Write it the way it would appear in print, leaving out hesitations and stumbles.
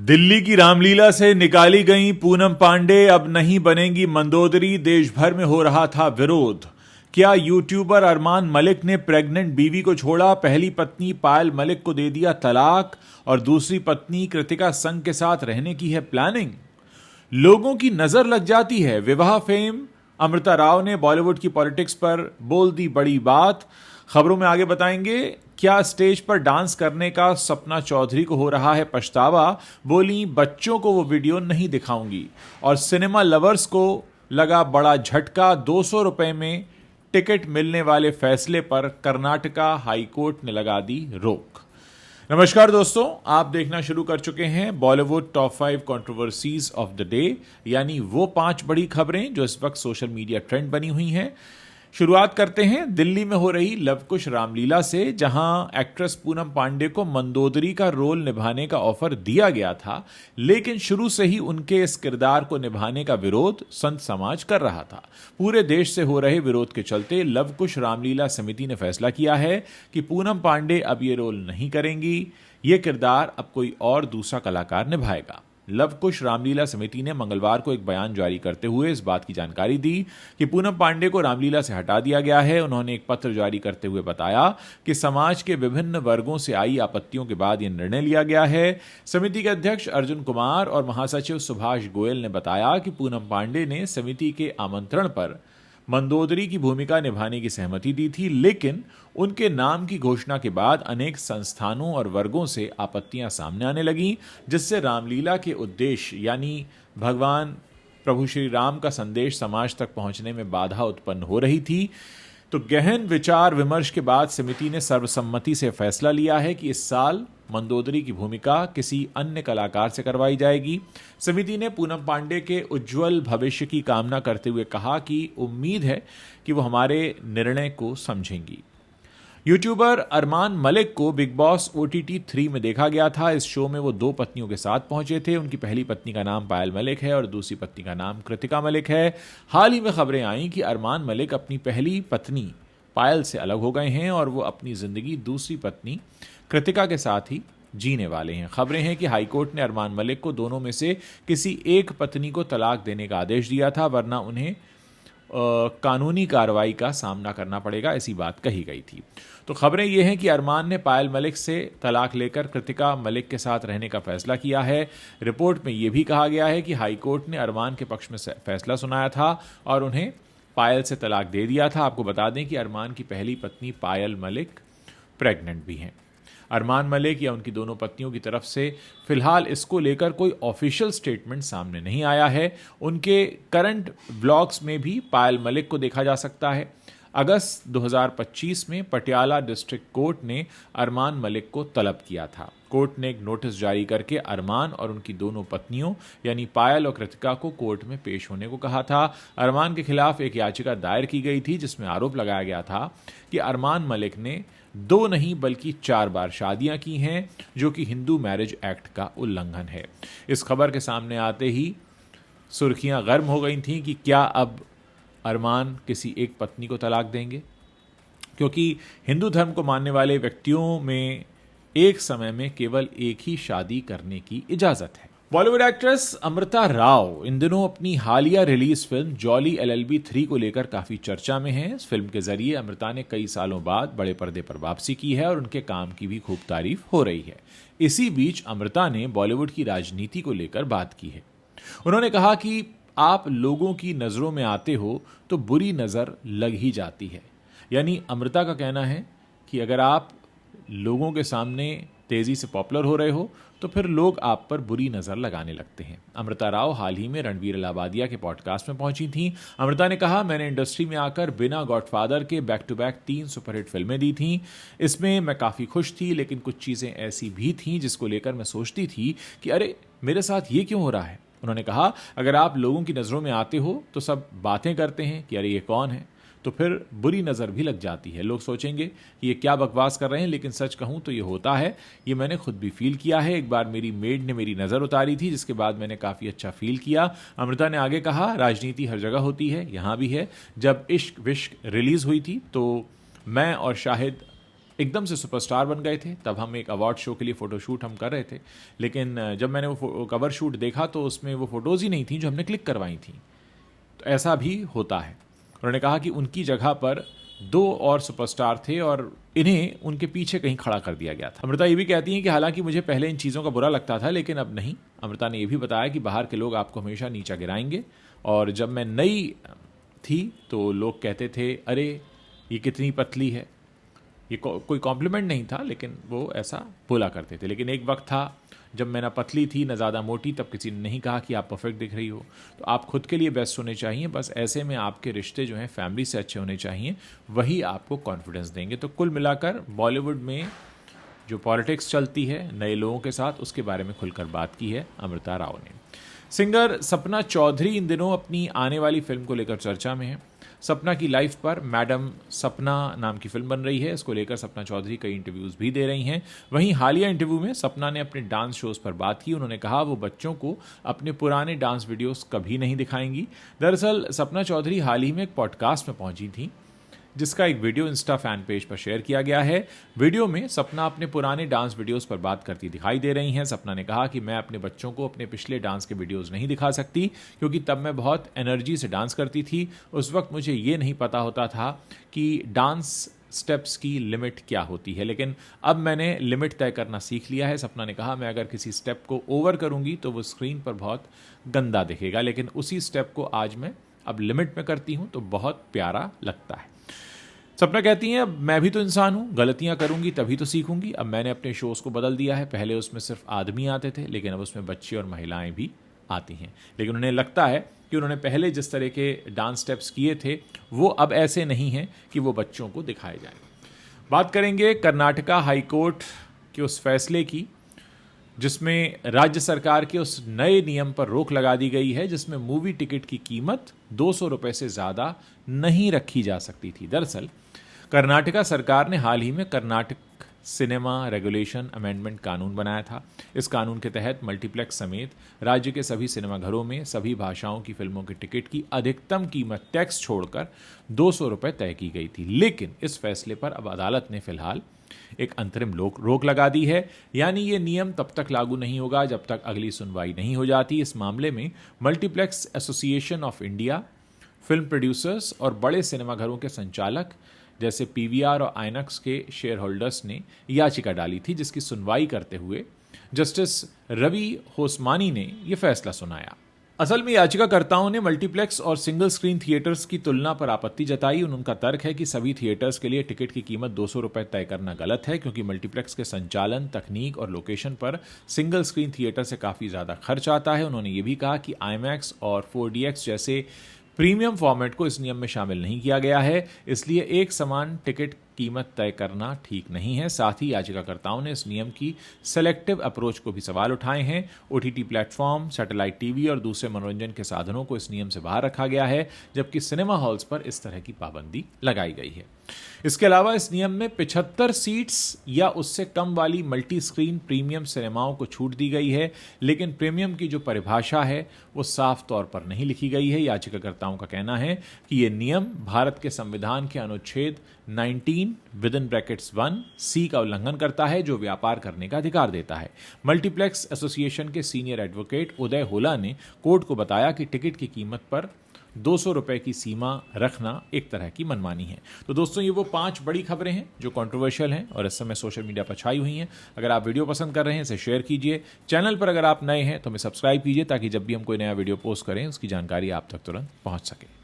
दिल्ली की रामलीला से निकाली गई पूनम पांडे अब नहीं बनेंगी मंदोदरी। देश भर में हो रहा था विरोध। क्या यूट्यूबर अरमान मलिक ने प्रेग्नेंट बीवी को छोड़ा? पहली पत्नी पायल मलिक को दे दिया तलाक और दूसरी पत्नी कृतिका संघ के साथ रहने की है प्लानिंग। लोगों की नजर लग जाती है। विवाह फेम अमृता राव ने बॉलीवुड की पॉलिटिक्स पर बोल दी बड़ी बात। खबरों में आगे बताएंगे। क्या स्टेज पर डांस करने का सपना चौधरी को हो रहा है पछतावा? बोली बच्चों को वो वीडियो नहीं दिखाऊंगी। और सिनेमा लवर्स को लगा बड़ा झटका। 200 रुपए में टिकट मिलने वाले फैसले पर कर्नाटका हाईकोर्ट ने लगा दी रोक। नमस्कार दोस्तों, आप देखना शुरू कर चुके हैं Bollywood top 5 controversies of the day, यानी वो 5 बड़ी खबरें जो इस वक्त सोशल मीडिया ट्रेंड बनी हुई हैं। शुरुआत करते हैं दिल्ली में हो रही लवकुश रामलीला से, जहां एक्ट्रेस पूनम पांडे को मंदोदरी का रोल निभाने का ऑफर दिया गया था, लेकिन शुरू से ही उनके इस किरदार को निभाने का विरोध संत समाज कर रहा था। पूरे देश से हो रहे विरोध के चलते लवकुश रामलीला समिति ने फैसला किया है कि पूनम पांडे अब ये रोल नहीं करेंगी। ये किरदार अब कोई और दूसरा कलाकार निभाएगा। लवकुश रामलीला समिति ने मंगलवार को एक बयान जारी करते हुए इस बात की जानकारी दी कि पूनम पांडे को रामलीला से हटा दिया गया है। उन्होंने एक पत्र जारी करते हुए बताया कि समाज के विभिन्न वर्गों से आई आपत्तियों के बाद यह निर्णय लिया गया है। समिति के अध्यक्ष अर्जुन कुमार और महासचिव सुभाष गोयल ने बताया कि पूनम पांडे ने समिति के आमंत्रण पर मंदोदरी की भूमिका निभाने की सहमति दी थी, लेकिन उनके नाम की घोषणा के बाद अनेक संस्थानों और वर्गों से आपत्तियां सामने आने लगीं, जिससे रामलीला के उद्देश्य यानी भगवान प्रभु श्री राम का संदेश समाज तक पहुंचने में बाधा उत्पन्न हो रही थी। तो गहन विचार विमर्श के बाद समिति ने सर्वसम्मति से फैसला लिया है कि इस साल मंदोदरी की भूमिका किसी अन्य कलाकार से करवाई जाएगी। समिति ने पूनम पांडे के उज्जवल भविष्य की कामना करते हुए कहा कि उम्मीद है कि वो हमारे निर्णय को समझेंगी। यूट्यूबर अरमान मलिक को बिग बॉस OTT 3 में देखा गया था। इस शो में वो 2 पत्नियों के साथ पहुंचे थे। उनकी पहली पत्नी का नाम पायल मलिक है और दूसरी पत्नी का नाम कृतिका मलिक है। हाल ही में खबरें आईं कि अरमान मलिक अपनी पहली पत्नी पायल से अलग हो गए हैं और वो अपनी जिंदगी दूसरी पत्नी कृतिका के साथ ही जीने वाले हैं। खबरें हैं कि हाईकोर्ट ने अरमान मलिक को दोनों में से किसी एक पत्नी को तलाक देने का आदेश दिया था, वरना उन्हें कानूनी कार्रवाई का सामना करना पड़ेगा, ऐसी बात कही गई थी। तो खबरें यह हैं कि अरमान ने पायल मलिक से तलाक लेकर कृतिका मलिक के साथ रहने का फैसला किया है। रिपोर्ट में यह भी कहा गया है कि हाईकोर्ट ने अरमान के पक्ष में फैसला सुनाया था और उन्हें पायल से तलाक दे दिया था। आपको बता दें कि अरमान की पहली पत्नी पायल मलिक प्रेग्नेंट भी हैं। अरमान मलिक या उनकी दोनों पत्नियों की तरफ से फिलहाल इसको लेकर कोई ऑफिशियल स्टेटमेंट सामने नहीं आया है। उनके करंट व्लॉग्स में भी पायल मलिक को देखा जा सकता है। अगस्त 2025 में पटियाला डिस्ट्रिक्ट कोर्ट ने अरमान मलिक को तलब किया था। कोर्ट ने एक नोटिस जारी करके अरमान और उनकी दोनों पत्नियों यानी पायल और कृतिका को कोर्ट में पेश होने को कहा था। अरमान के खिलाफ एक याचिका दायर की गई थी, जिसमें आरोप लगाया गया था कि अरमान मलिक ने 2 नहीं बल्कि 4 बार शादियां की हैं, जो कि हिंदू मैरिज एक्ट का उल्लंघन है। इस खबर के सामने आते ही सुर्खियां गर्म हो गई थीं कि क्या अब अरमान किसी एक पत्नी को तलाक देंगे, क्योंकि हिंदू धर्म को मानने वाले व्यक्तियों में एक समय में केवल एक ही शादी करने की इजाजत है। बॉलीवुड एक्ट्रेस अमृता राव इन दिनों अपनी हालिया रिलीज फिल्म जॉली LLB 3 को लेकर काफी चर्चा में हैं। इस फिल्म के जरिए अमृता ने कई सालों बाद बड़े पर्दे पर वापसी की है और उनके काम की भी खूब तारीफ हो रही है। इसी बीच अमृता ने बॉलीवुड की राजनीति को लेकर बात की है। उन्होंने कहा कि आप लोगों की नजरों में आते हो तो बुरी नजर लग ही जाती है। यानी अमृता का कहना है कि अगर आप लोगों के सामने तेजी से पॉपुलर हो रहे हो तो फिर लोग आप पर बुरी नजर लगाने लगते हैं। अमृता राव हाल ही में रणवीर इलाहाबादिया के पॉडकास्ट में पहुंची थीं। अमृता ने कहा, मैंने इंडस्ट्री में आकर बिना गॉडफादर के बैक टू बैक 3 सुपरहिट फिल्में दी थीं। इसमें मैं काफ़ी खुश थी, लेकिन कुछ चीज़ें ऐसी भी थीं जिसको लेकर मैं सोचती थी कि अरे मेरे साथ ये क्यों हो रहा है। उन्होंने कहा, अगर आप लोगों की नज़रों में आते हो तो सब बातें करते हैं कि अरे ये कौन है, तो फिर बुरी नज़र भी लग जाती है। लोग सोचेंगे कि ये क्या बकवास कर रहे हैं, लेकिन सच कहूँ तो ये होता है। ये मैंने खुद भी फील किया है। एक बार मेरी मेड ने मेरी नज़र उतारी थी, जिसके बाद मैंने काफ़ी अच्छा फील किया। अमृता ने आगे कहा, राजनीति हर जगह होती है, यहाँ भी है। जब इश्क विश्क रिलीज़ हुई थी तो मैं और शाहिद एकदम से सुपरस्टार बन गए थे। तब हम एक अवार्ड शो के लिए फ़ोटोशूट हम कर रहे थे, लेकिन जब मैंने वो कवर शूट देखा तो उसमें वो फ़ोटोज़ ही नहीं थी जो हमने क्लिक करवाई थी। तो ऐसा भी होता है। उन्होंने कहा कि उनकी जगह पर 2 और सुपरस्टार थे और इन्हें उनके पीछे कहीं खड़ा कर दिया गया था। अमृता ये भी कहती हैं कि हालांकि मुझे पहले इन चीज़ों का बुरा लगता था, लेकिन अब नहीं। अमृता ने यह भी बताया कि बाहर के लोग आपको हमेशा नीचा गिराएंगे, और जब मैं नई थी तो लोग कहते थे अरे ये कितनी पतली है। ये कोई कॉम्प्लीमेंट नहीं था, लेकिन वो ऐसा बोला करते थे। लेकिन एक वक्त था जब मैं ना पतली थी ना ज़्यादा मोटी, तब किसी ने नहीं कहा कि आप परफेक्ट दिख रही हो। तो आप खुद के लिए बेस्ट होने चाहिए। बस ऐसे में आपके रिश्ते जो हैं फैमिली से अच्छे होने चाहिए, वही आपको कॉन्फिडेंस देंगे। तो कुल मिलाकर बॉलीवुड में जो पॉलिटिक्स चलती है नए लोगों के साथ, उसके बारे में खुलकर बात की है अमृता राव ने। सिंगर सपना चौधरी इन दिनों अपनी आने वाली फिल्म को लेकर चर्चा में है। सपना की लाइफ पर मैडम सपना नाम की फिल्म बन रही है। इसको लेकर सपना चौधरी कई इंटरव्यूज़ भी दे रही हैं। वहीं हालिया इंटरव्यू में सपना ने अपने डांस शोज़ पर बात की। उन्होंने कहा वो बच्चों को अपने पुराने डांस वीडियोस कभी नहीं दिखाएंगी। दरअसल सपना चौधरी हाल ही में एक पॉडकास्ट में पहुंची थी, जिसका एक वीडियो इंस्टा फैन पेज पर शेयर किया गया है। वीडियो में सपना अपने पुराने डांस वीडियोस पर बात करती दिखाई दे रही हैं। सपना ने कहा कि मैं अपने बच्चों को अपने पिछले डांस के वीडियोस नहीं दिखा सकती, क्योंकि तब मैं बहुत एनर्जी से डांस करती थी। उस वक्त मुझे ये नहीं पता होता था कि डांस स्टेप्स की लिमिट क्या होती है, लेकिन अब मैंने लिमिट तय करना सीख लिया है। सपना ने कहा मैं अगर किसी स्टेप को ओवर करूंगी तो वो स्क्रीन पर बहुत गंदा दिखेगा, लेकिन उसी स्टेप को आज मैं अब लिमिट में करती हूँ तो बहुत प्यारा लगता है। सपना कहती हैं अब मैं भी तो इंसान हूँ, गलतियाँ करूँगी तभी तो सीखूंगी। अब मैंने अपने शोज़ को बदल दिया है। पहले उसमें सिर्फ आदमी आते थे, लेकिन अब उसमें बच्चे और महिलाएं भी आती हैं। लेकिन उन्हें लगता है कि उन्होंने पहले जिस तरह के डांस स्टेप्स किए थे वो अब ऐसे नहीं हैं कि वो बच्चों को दिखाए जाएं। बात करेंगे कर्नाटका हाईकोर्ट के उस फैसले की, जिसमें राज्य सरकार के उस नए नियम पर रोक लगा दी गई है, जिसमें मूवी टिकट की कीमत 200 रुपये से ज़्यादा नहीं रखी जा सकती थी। दरअसल कर्नाटका सरकार ने हाल ही में कर्नाटक सिनेमा रेगुलेशन अमेंडमेंट कानून बनाया था। इस कानून के तहत मल्टीप्लेक्स समेत राज्य के सभी सिनेमाघरों में सभी भाषाओं की फिल्मों के टिकट की अधिकतम कीमत टैक्स छोड़कर 200 रुपये तय की गई थी। लेकिन इस फैसले पर अब अदालत ने फिलहाल एक अंतरिम रोक लगा दी है, यानी ये नियम तब तक लागू नहीं होगा जब तक अगली सुनवाई नहीं हो जाती। इस मामले में multiplex association of India, film producers और बड़े सिनेमाघरों के संचालक जैसे पीवीआर और आइनॉक्स के शेयर होल्डर्स ने याचिका डाली थी, जिसकी सुनवाई करते हुए जस्टिस रवि होसमानी ने यह फैसला सुनाया। असल में याचिकाकर्ताओं ने मल्टीप्लेक्स और सिंगल स्क्रीन थिएटर्स की तुलना पर आपत्ति जताई। उनका तर्क है कि सभी थिएटर्स के लिए टिकट की कीमत 200 रुपये तय करना गलत है, क्योंकि मल्टीप्लेक्स के संचालन, तकनीक और लोकेशन पर सिंगल स्क्रीन थिएटर से काफ़ी ज़्यादा खर्च आता है। उन्होंने ये भी कहा कि IMAX और 4DX जैसे प्रीमियम फॉर्मेट को इस नियम में शामिल नहीं किया गया है, इसलिए एक समान टिकट कीमत तय करना ठीक नहीं है। साथ ही याचिकाकर्ताओं ने इस नियम की सेलेक्टिव अप्रोच को भी सवाल उठाए हैं। OTT प्लेटफॉर्म, सैटेलाइट टीवी और दूसरे मनोरंजन के साधनों को इस नियम से बाहर रखा गया है, जबकि सिनेमा हॉल्स पर इस तरह की पाबंदी लगाई गई है। इसके अलावा इस नियम में 75 सीट्स या उससे कम वाली मल्टी स्क्रीन प्रीमियम सिनेमाओं को छूट दी गई है, लेकिन प्रीमियम की जो परिभाषा है वो साफ तौर पर नहीं लिखी गई है। याचिकाकर्ताओं का कहना है कि ये नियम भारत के संविधान के अनुच्छेद 19(1)(c) का उल्लंघन करता है, जो व्यापार करने का अधिकार देता है। मल्टीप्लेक्स एसोसिएशन के सीनियर एडवोकेट उदय होला ने कोर्ट को बताया कि टिकट की कीमत पर 200 रुपये की सीमा रखना एक तरह की मनमानी है। तो दोस्तों, ये वो 5 बड़ी खबरें हैं जो कंट्रोवर्शियल हैं और इस समय सोशल मीडिया पर छाई हुई हैं। अगर आप वीडियो पसंद कर रहे हैं इसे शेयर कीजिए। चैनल पर अगर आप नए हैं तो हमें सब्सक्राइब कीजिए, ताकि जब भी हम कोई नया वीडियो पोस्ट करें उसकी जानकारी आप तक तुरंत पहुंच सके।